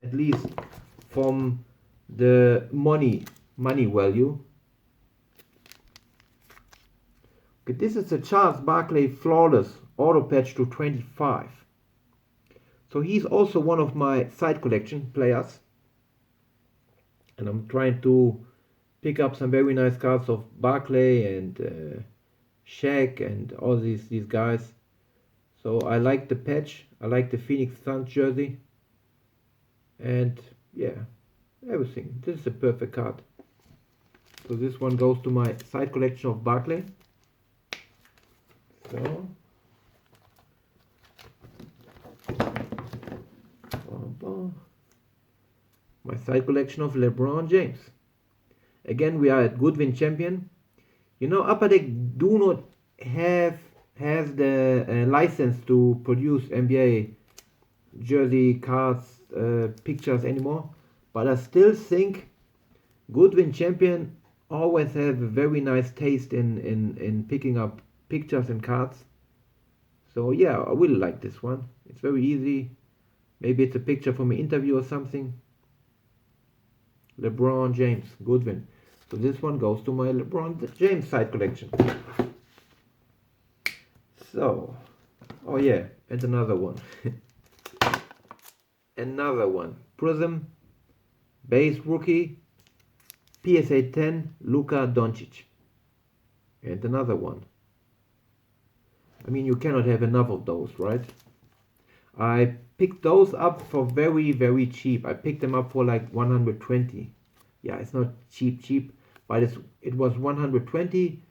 at least from the money value. Okay, this is a Charles Barkley flawless auto patch to 25. So he's also one of my side collection players, and I'm trying to pick up some very nice cards of Barkley and Shaq and all these guys. So I like the patch, I like the Phoenix Suns jersey, and yeah, everything. This is a perfect card. So this one goes to my side collection of Barkley. So my side collection of LeBron James. Again, we are at Goodwin Champion. You know, Upper Deck do not has the license to produce NBA jersey cards pictures anymore, but I still think Goodwin Champion always have a very nice taste in picking up pictures and cards. So yeah, I really like this one. It's very easy. Maybe it's a picture from an interview or something. LeBron James, Goodwin. So this one goes to my LeBron James side collection. So, oh yeah, and another one. Another one. Prism, base rookie, PSA 10, Luka Doncic. And another one. I mean, you cannot have enough of those, right? I picked those up for very, very cheap. I picked them up for like 120. Yeah, it's not cheap, but it was 120.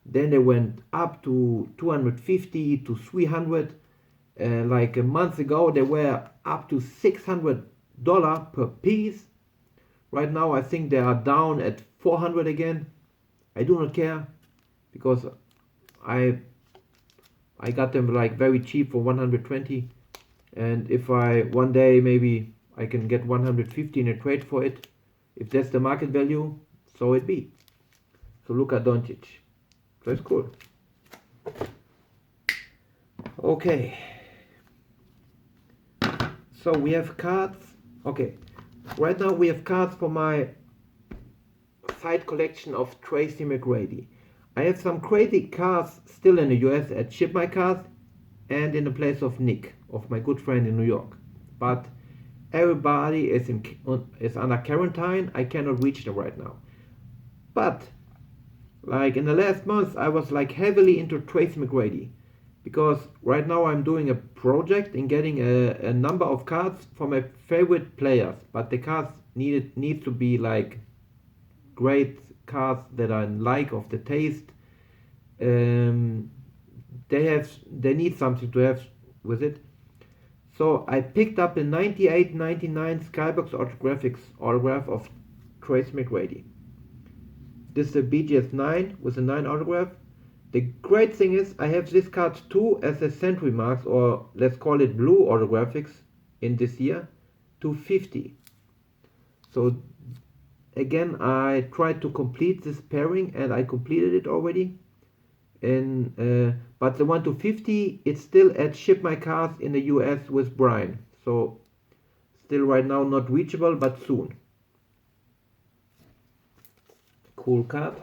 Then they went up to 250 to 300. Like a month ago, they were up to $600 per piece. Right now, I think they are down at 400 again. I do not care because I got them like very cheap for 120. And if I one day maybe I can get 150 in a trade for it, if that's the market value, so it be. So Luka Doncic. So it's cool. Okay. So we have cards. Okay. Right now we have cards for my side collection of Tracy McGrady. I have some crazy cards still in the US at Ship My Cards and in the place of Nick, of my good friend in New York. But everybody is under quarantine. I cannot reach them right now. But like in the last month, I was like heavily into Tracy McGrady because right now I'm doing a project in getting a number of cards for my favorite players. But the cards needs to be like great cards that I like of the taste. They need something to have with it. So I picked up a 98-99 Skybox autograph of Trace McGrady. This is a BGS 9 with a 9 autograph. The great thing is I have this card too as a Century Marks, or let's call it blue autographics in this year, to 50. So again, I tried to complete this pairing and I completed it already. But the 1 to 50, it's still at Ship My Cards in the US with Brian. So still right now not reachable, but soon. Cool card.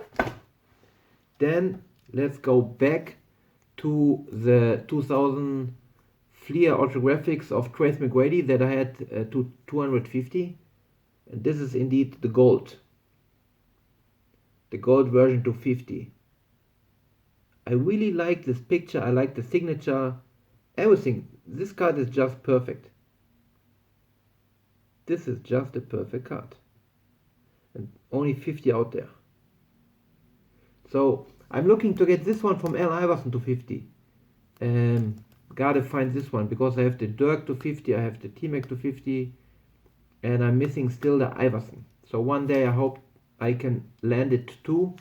Then let's go back to the 2000 Fleer autographics of Trace McGrady that I had to 250. And this is indeed the gold. The gold version to 50. I really like this picture. I like the signature. Everything. This card is just perfect. This is just a perfect card. And only 50 out there. So I'm looking to get this one from Al Iverson to 50. Gotta find this one because I have the Dirk to 50, I have the T-Mac to 50, and I'm missing still the Iverson. So one day I hope I can land it too,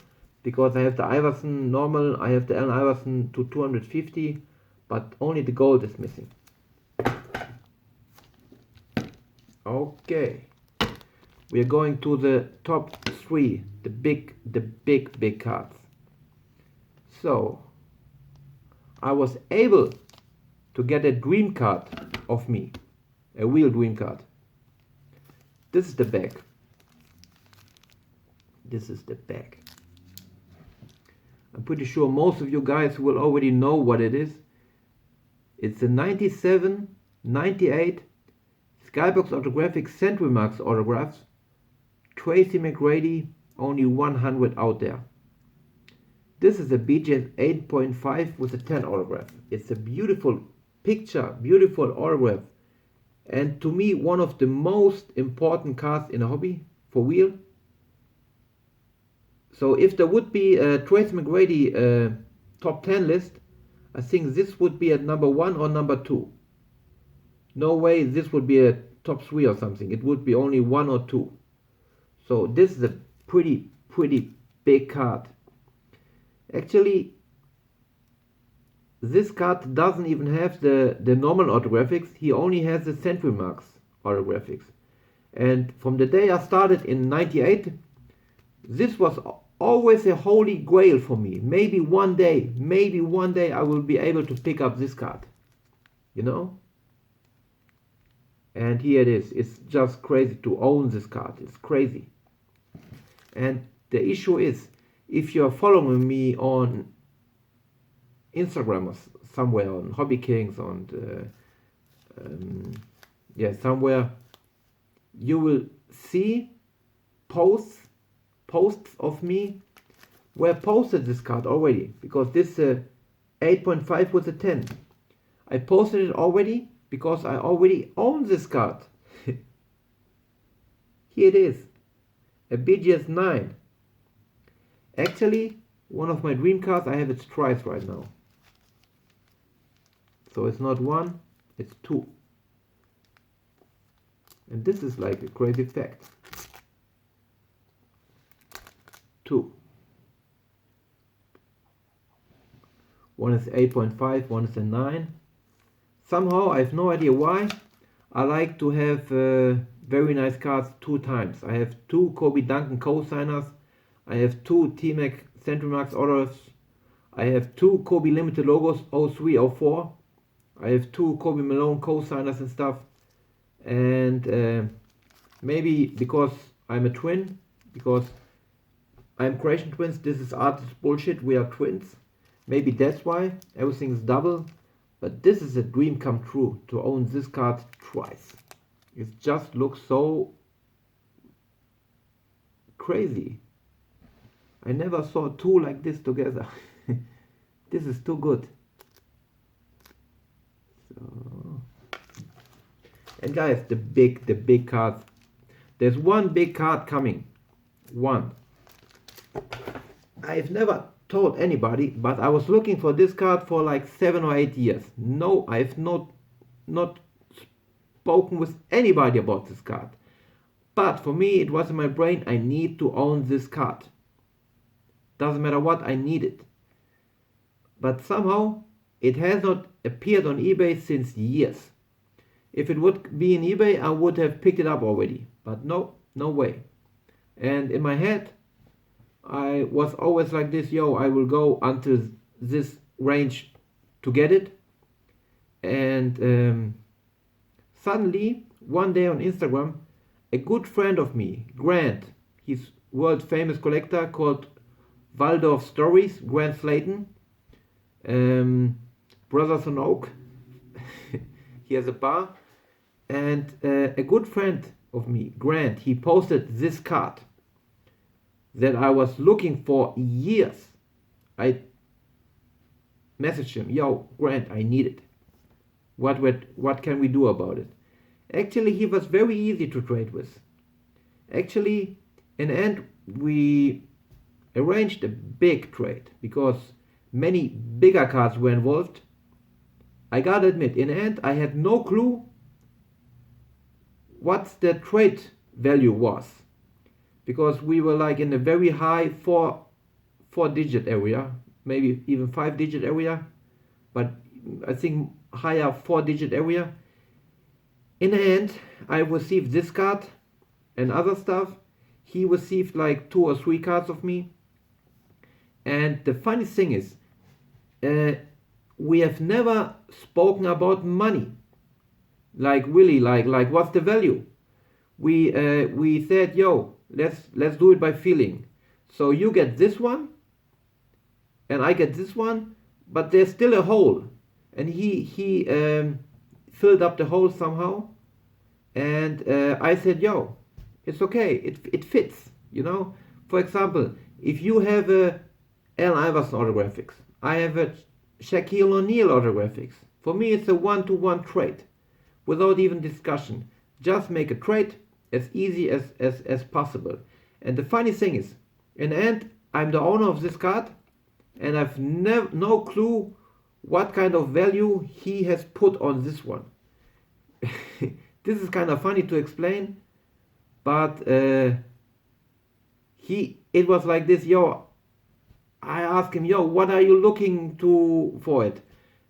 because I have the Iverson normal, I have the Allen Iverson to 250, but only the gold is missing. Okay, we are going to the top 3, the big cards. So I was able to get a dream card of me, a real dream card. This is the back. This is the back. I'm pretty sure most of you guys will already know what it is. It's a 97, 98 Skybox Autographic Century Marks autographs. Tracy McGrady, only 100 out there. This is a BGS 8.5 with a 10 autograph. It's a beautiful picture, beautiful autograph. And to me, one of the most important cards in a hobby, for real. So if there would be a Tracy McGrady top 10 list, I think this would be at number 1 or number 2. No way this would be a top 3 or something. It would be only 1 or 2. So this is a pretty big card. Actually, this card doesn't even have the normal autographics. He only has the Century Marks autographics. And from the day I started in 98, this was always a holy grail for me. Maybe one day I will be able to pick up this card. You know? And here it is. It's just crazy to own this card. It's crazy. And the issue is, if you're following me on Instagram or somewhere, on Hobby Kings, on somewhere, you will see posts of me where I posted this card already, because this 8.5 was a 10. I posted it already because I already own this card. Here it is, a BGS 9. Actually, one of my dream cards, I have it twice right now. So it's not 1, it's 2. And this is like a crazy fact. 2. One is 8.5, one is a 9. Somehow, I have no idea why, I like to have very nice cards 2 times. I have 2 Kobe Duncan co-signers. I have 2 T-Mac Century Marks autographs. I have 2 Kobe Limited logos 03, 04. I have 2 Kobe Malone co-signers and stuff. And maybe because I'm a twin, because I'm Croatian twins, this is artist bullshit, we are twins. Maybe that's why everything is double. But this is a dream come true, to own this card twice. It just looks so crazy. I never saw 2 like this together. This is too good. So. And guys, the big cards. There's one big card coming. One. I've never told anybody, but I was looking for this card for like 7 or 8 years. No, I've not spoken with anybody about this card. But for me, it was in my brain, I need to own this card. Doesn't matter what, I need it. But somehow, it has not appeared on eBay since years. If it would be in eBay, I would have picked it up already. But no way. And in my head, I was always like this, I will go until this range to get it. And suddenly, one day on Instagram, a good friend of me, Grant, he's world famous collector called Waldorf Stories, Grant Slayton, Brothers on Oak, he has a bar, and a good friend of me, Grant, he posted this card that I was looking for years. I messaged him, Grant, I need it. What can we do about it? Actually, he was very easy to trade with. Actually, in the end, we arranged a big trade because many bigger cards were involved. I gotta admit, in the end, I had no clue what the trade value was, because we were like in a very high four-digit area, maybe even 5-digit area, but I think higher 4-digit area. In the end, I received this card and other stuff. He received like 2 or 3 cards of me. And the funny thing is, we have never spoken about money. Like really, like what's the value? we said, yo, let's do it by feeling. So you get this one, and I get this one, but there's still a hole, and he filled up the hole somehow, and I said, yo, it's okay, it fits, you know. For example, if you have a Allen Iverson autographics, I have a Shaquille O'Neal autographics. For me, it's a one-to-one trade, without even discussion. Just make a trade as easy as possible. And the funny thing is, in the end, I'm the owner of this card, and I've no clue what kind of value he has put on this one. This is kind of funny to explain, but it was like this, yo, I asked him, yo, what are you looking for it?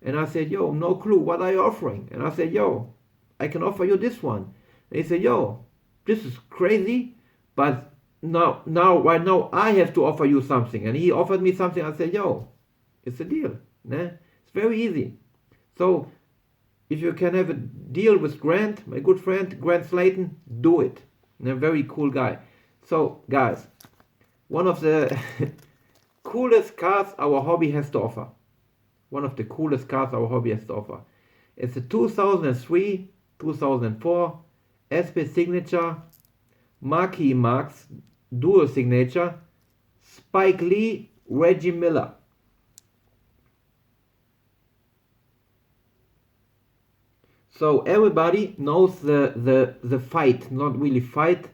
And I said, yo, no clue, what are you offering? And I said, yo, I can offer you this one. And he said, yo, this is crazy, but right now I have to offer you something. And he offered me something. I said, yo, it's a deal. Né? It's very easy. So if you can have a deal with Grant, my good friend, Grant Slayton, do it. And a very cool guy. So guys, one of the coolest cards our hobby has to offer. One of the coolest cards our hobby has to offer. It's a 2003, 2004 SP Signature Marquee Marks Dual Signature Spike Lee Reggie Miller. So everybody knows the fight, not really fight,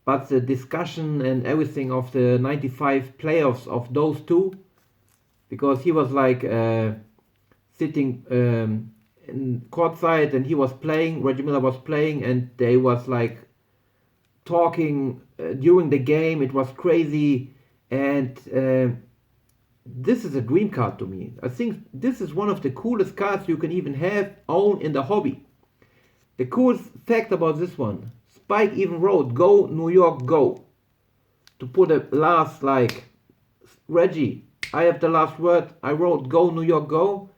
but the discussion and everything of the 95 playoffs of those two, because he was like sitting in courtside and he was playing, Reggie Miller was playing, and they was like talking during the game. It was crazy, and this is a dream card to me. I think this is one of the coolest cards you can even own in the hobby. The coolest fact about this one, Spike even wrote, "Go New York, go," to put a last, like, Reggie, I have the last word. I wrote, "Go New York, go."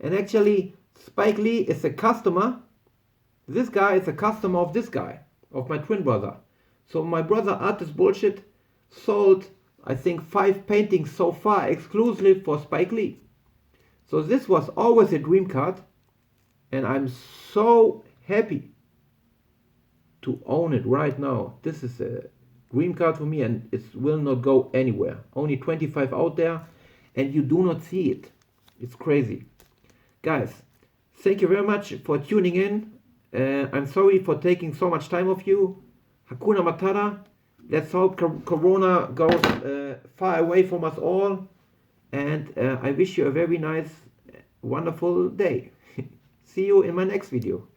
And actually, Spike Lee is a customer. This guy is a customer of this guy, of my twin brother. So my brother, Artist Bullshit, sold, I think, 5 paintings so far exclusively for Spike Lee. So this was always a dream card, and I'm so happy to own it right now. This is a dream card for me, and it will not go anywhere. Only 25 out there, and you do not see it. It's crazy. Guys, thank you very much for tuning in. I'm sorry for taking so much time of you. Hakuna Matata. Let's hope Corona goes far away from us all. And I wish you a very nice, wonderful day. See you in my next video.